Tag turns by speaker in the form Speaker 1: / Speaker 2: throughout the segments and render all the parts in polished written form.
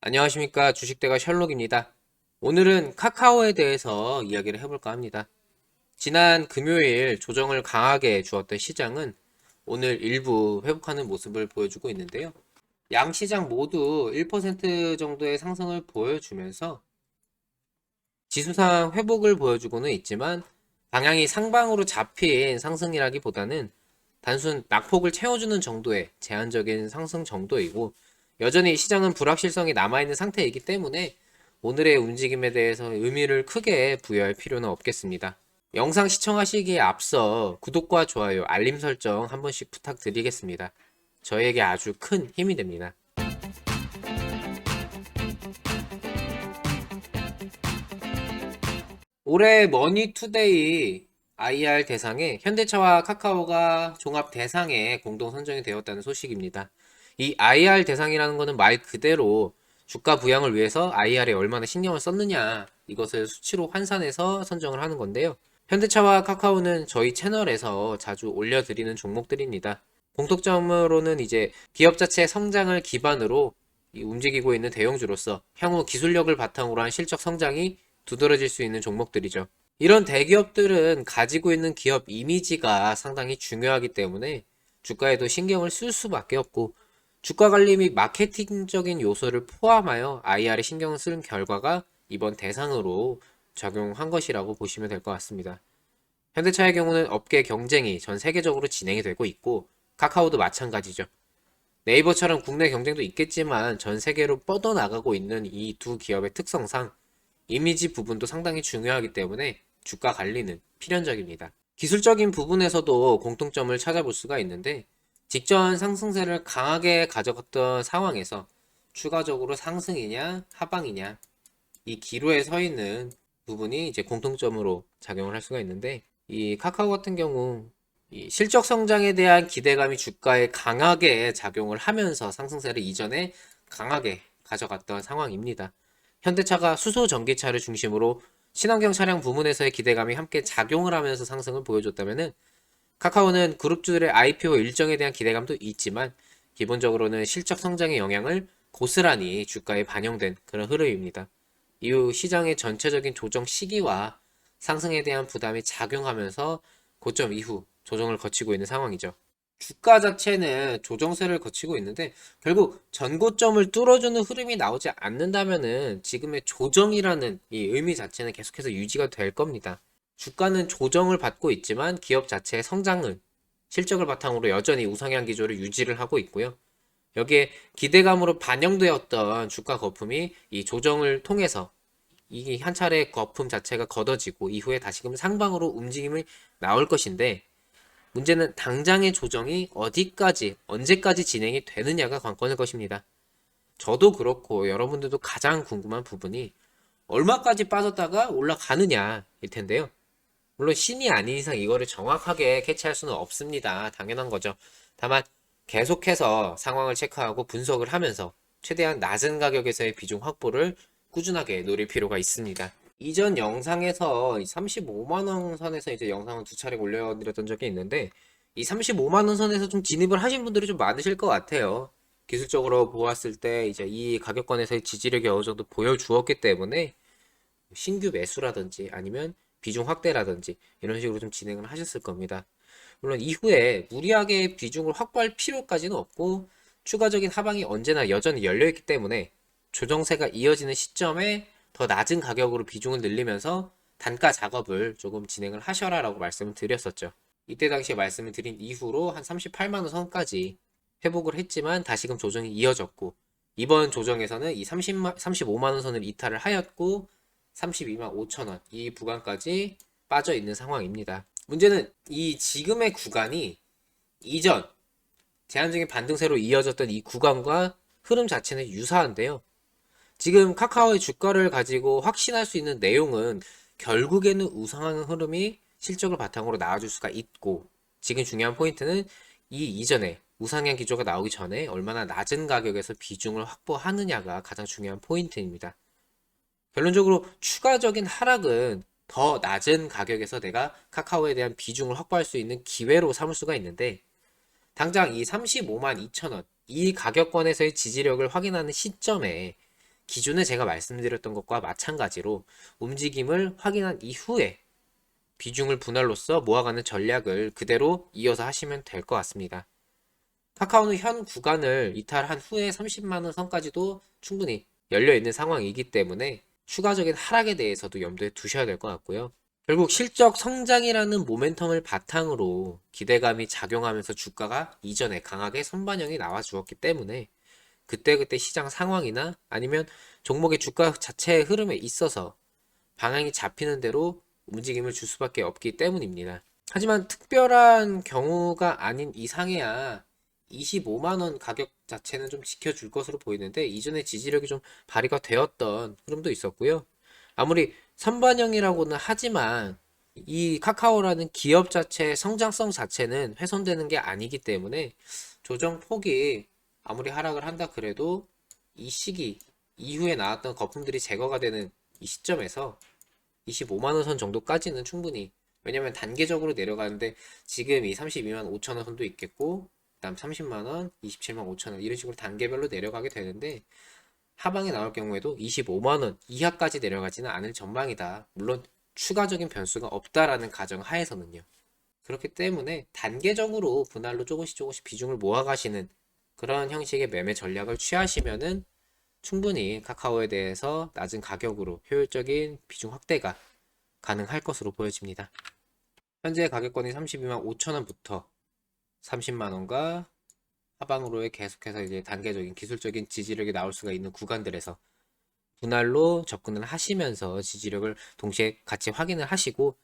Speaker 1: 안녕하십니까. 주식대가 셜록입니다. 오늘은 카카오에 대해서 이야기를 해볼까 합니다. 지난 금요일 조정을 강하게 주었던 시장은 오늘 일부 회복하는 모습을 보여주고 있는데요. 양 시장 모두 1% 정도의 상승을 보여주면서 지수상 회복을 보여주고는 있지만 방향이 상방으로 잡힌 상승이라기보다는 단순 낙폭을 채워주는 정도의 제한적인 상승 정도이고, 여전히 시장은 불확실성이 남아있는 상태이기 때문에 오늘의 움직임에 대해서 의미를 크게 부여할 필요는 없겠습니다. 영상 시청하시기에 앞서 구독과 좋아요, 알림 설정 한 번씩 부탁드리겠습니다. 저에게 아주 큰 힘이 됩니다. 올해 머니투데이 IR 대상에 현대차와 카카오가 종합 대상에 공동 선정이 되었다는 소식입니다. 이 IR 대상이라는 것은 말 그대로 주가 부양을 위해서 IR에 얼마나 신경을 썼느냐, 이것을 수치로 환산해서 선정을 하는 건데요. 현대차와 카카오는 저희 채널에서 자주 올려드리는 종목들입니다. 공통점으로는 이제 기업 자체의 성장을 기반으로 움직이고 있는 대형주로서 향후 기술력을 바탕으로 한 실적 성장이 두드러질 수 있는 종목들이죠. 이런 대기업들은 가지고 있는 기업 이미지가 상당히 중요하기 때문에 주가에도 신경을 쓸 수밖에 없고, 주가 관리 및 마케팅적인 요소를 포함하여 IR에 신경을 쓴 결과가 이번 대상으로 작용한 것이라고 보시면 될 것 같습니다. 현대차의 경우는 업계 경쟁이 전 세계적으로 진행이 되고 있고, 카카오도 마찬가지죠. 네이버처럼 국내 경쟁도 있겠지만 전 세계로 뻗어나가고 있는 이 두 기업의 특성상 이미지 부분도 상당히 중요하기 때문에 주가 관리는 필연적입니다. 기술적인 부분에서도 공통점을 찾아볼 수가 있는데, 직전 상승세를 강하게 가져갔던 상황에서 추가적으로 상승이냐 하방이냐, 이 기로에 서 있는 부분이 이제 공통점으로 작용을 할 수가 있는데, 이 카카오 같은 경우 이 실적 성장에 대한 기대감이 주가에 강하게 작용을 하면서 상승세를 이전에 강하게 가져갔던 상황입니다. 현대차가 수소 전기차를 중심으로 친환경 차량 부문에서의 기대감이 함께 작용을 하면서 상승을 보여줬다면은, 카카오는 그룹주들의 IPO 일정에 대한 기대감도 있지만 기본적으로는 실적 성장의 영향을 고스란히 주가에 반영된 그런 흐름입니다. 이후 시장의 전체적인 조정 시기와 상승에 대한 부담이 작용하면서 고점 이후 조정을 거치고 있는 상황이죠. 주가 자체는 조정세를 거치고 있는데, 결국 전고점을 뚫어주는 흐름이 나오지 않는다면은 지금의 조정이라는 이 의미 자체는 계속해서 유지가 될 겁니다. 주가는 조정을 받고 있지만 기업 자체의 성장은 실적을 바탕으로 여전히 우상향 기조를 유지를 하고 있고요. 여기에 기대감으로 반영되었던 주가 거품이 이 조정을 통해서 이 한 차례 거품 자체가 걷어지고 이후에 다시금 상방으로 움직임이 나올 것인데, 문제는 당장의 조정이 어디까지, 언제까지 진행이 되느냐가 관건일 것입니다. 저도 그렇고 여러분들도 가장 궁금한 부분이 얼마까지 빠졌다가 올라가느냐일 텐데요. 물론 신이 아닌 이상 이거를 정확하게 캐치할 수는 없습니다. 당연한 거죠. 다만 계속해서 상황을 체크하고 분석을 하면서 최대한 낮은 가격에서의 비중 확보를 꾸준하게 노릴 필요가 있습니다. 이전 영상에서 35만원 선에서 이제 영상을 두 차례 올려드렸던 적이 있는데, 이 35만원 선에서 좀 진입을 하신 분들이 좀 많으실 것 같아요. 기술적으로 보았을 때 이제 이 가격권에서의 지지력이 어느 정도 보여주었기 때문에 신규 매수라든지 아니면 비중 확대라든지 이런 식으로 좀 진행을 하셨을 겁니다. 물론 이후에 무리하게 비중을 확보할 필요까지는 없고, 추가적인 하방이 언제나 여전히 열려있기 때문에 조정세가 이어지는 시점에 더 낮은 가격으로 비중을 늘리면서 단가 작업을 조금 진행을 하셔라 라고 말씀을 드렸었죠. 이때 당시에 말씀을 드린 이후로 한 38만원 선까지 회복을 했지만 다시금 조정이 이어졌고, 이번 조정에서는 이 35만원 선을 이탈을 하였고 32만 5천원 이 구간까지 빠져 있는 상황입니다. 문제는 이 지금의 구간이 이전 제한적인 반등세로 이어졌던 이 구간과 흐름 자체는 유사한데요. 지금 카카오의 주가를 가지고 확신할 수 있는 내용은 결국에는 우상향 흐름이 실적을 바탕으로 나와줄 수가 있고, 지금 중요한 포인트는 이 이전에 우상향 기조가 나오기 전에 얼마나 낮은 가격에서 비중을 확보하느냐가 가장 중요한 포인트입니다. 결론적으로 추가적인 하락은 더 낮은 가격에서 내가 카카오에 대한 비중을 확보할 수 있는 기회로 삼을 수가 있는데, 당장 이 35만 2천원 이 가격권에서의 지지력을 확인하는 시점에 기존에 제가 말씀드렸던 것과 마찬가지로 움직임을 확인한 이후에 비중을 분할로써 모아가는 전략을 그대로 이어서 하시면 될 것 같습니다. 카카오는 현 구간을 이탈한 후에 30만원 선까지도 충분히 열려있는 상황이기 때문에 추가적인 하락에 대해서도 염두에 두셔야 될 것 같고요. 결국 실적 성장이라는 모멘텀을 바탕으로 기대감이 작용하면서 주가가 이전에 강하게 선반영이 나와 주었기 때문에 그때그때 시장 상황이나 아니면 종목의 주가 자체의 흐름에 있어서 방향이 잡히는 대로 움직임을 줄 수밖에 없기 때문입니다. 하지만 특별한 경우가 아닌 이상해야 25만원 가격 자체는 좀 지켜줄 것으로 보이는데 이전에 지지력이 좀 발휘가 되었던 흐름도 있었고요. 아무리 선반영이라고는 하지만 이 카카오라는 기업 자체의 성장성 자체는 훼손되는 게 아니기 때문에 조정 폭이 아무리 하락을 한다 그래도 이 시기 이후에 나왔던 거품들이 제거가 되는 이 시점에서 25만원 선 정도까지는 충분히, 왜냐면 단계적으로 내려가는데 지금 이 32만 5천원 선도 있겠고 그다음 30만원, 27만 5천원 이런 식으로 단계별로 내려가게 되는데 하방에 나올 경우에도 25만원 이하까지 내려가지는 않을 전망이다. 물론 추가적인 변수가 없다라는 가정 하에서는요. 그렇기 때문에 단계적으로 분할로 조금씩 비중을 모아가시는 그런 형식의 매매 전략을 취하시면은 충분히 카카오에 대해서 낮은 가격으로 효율적인 비중 확대가 가능할 것으로 보여집니다. 현재 가격권이 32만 5천원부터 30만원과 하방으로의 계속해서 이제 단계적인 기술적인 지지력이 나올 수가 있는 구간들에서 분할로 접근을 하시면서 지지력을 동시에 같이 확인을 하시고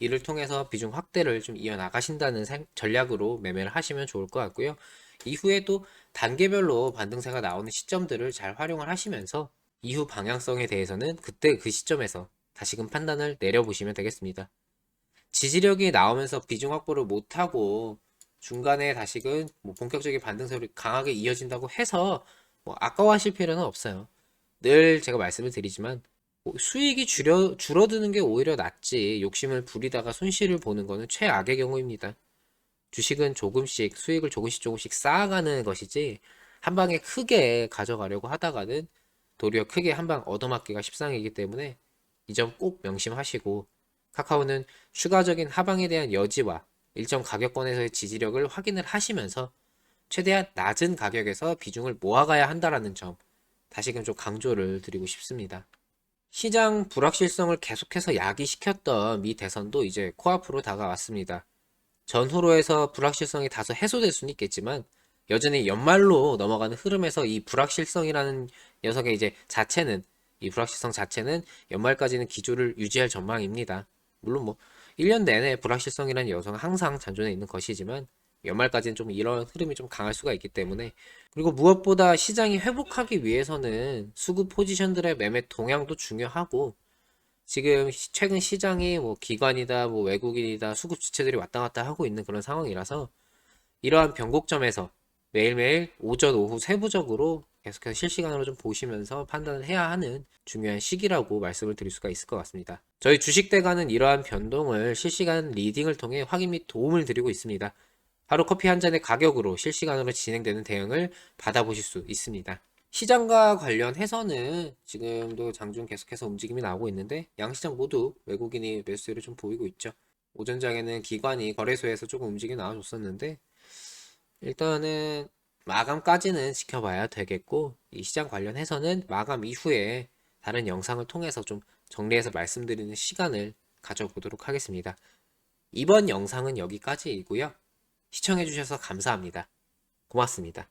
Speaker 1: 이를 통해서 비중 확대를 좀 이어나가신다는 전략으로 매매를 하시면 좋을 것 같고요. 이후에 또 단계별로 반등세가 나오는 시점들을 잘 활용을 하시면서 이후 방향성에 대해서는 그때 그 시점에서 다시금 판단을 내려보시면 되겠습니다. 지지력이 나오면서 비중 확보를 못하고 중간에 다시금 뭐 본격적인 반등세로 강하게 이어진다고 해서 뭐 아까워하실 필요는 없어요. 늘 제가 말씀을 드리지만 수익이 줄어드는 게 오히려 낫지 욕심을 부리다가 손실을 보는 거는 최악의 경우입니다. 주식은 조금씩 수익을 조금씩 쌓아가는 것이지 한 방에 크게 가져가려고 하다가는 도리어 크게 한 방 얻어맞기가 십상이기 때문에 이 점 꼭 명심하시고 카카오는 추가적인 하방에 대한 여지와 일정 가격권에서의 지지력을 확인을 하시면서 최대한 낮은 가격에서 비중을 모아가야 한다라는 점 다시금 좀 강조를 드리고 싶습니다. 시장 불확실성을 계속해서 야기시켰던 미 대선도 이제 코앞으로 다가왔습니다. 전후로에서 불확실성이 다소 해소될 수는 있겠지만 여전히 연말로 넘어가는 흐름에서 이 불확실성이라는 녀석의 이제 자체는 이 불확실성 자체는 연말까지는 기조를 유지할 전망입니다. 물론 뭐 1년 내내 불확실성이라는 요소는 항상 잔존해 있는 것이지만 연말까지는 좀 이런 흐름이 좀 강할 수가 있기 때문에 그리고 무엇보다 시장이 회복하기 위해서는 수급 포지션들의 매매 동향도 중요하고 지금 최근 시장이 뭐 기관이다 뭐 외국인이다 수급 주체들이 왔다 갔다 하고 있는 그런 상황이라서 이러한 변곡점에서 매일매일 오전 오후 세부적으로 계속해서 실시간으로 좀 보시면서 판단을 해야 하는 중요한 시기라고 말씀을 드릴 수가 있을 것 같습니다. 저희 주식대가는 이러한 변동을 실시간 리딩을 통해 확인 및 도움을 드리고 있습니다. 하루 커피 한 잔의 가격으로 실시간으로 진행되는 대응을 받아보실 수 있습니다. 시장과 관련해서는 지금도 장중 계속해서 움직임이 나오고 있는데 양시장 모두 외국인이 매수세를 좀 보이고 있죠. 오전장에는 기관이 거래소에서 조금 움직임이 나와줬었는데 일단은 마감까지는 지켜봐야 되겠고 이 시장 관련해서는 마감 이후에 다른 영상을 통해서 좀 정리해서 말씀드리는 시간을 가져보도록 하겠습니다. 이번 영상은 여기까지이고요. 시청해주셔서 감사합니다. 고맙습니다.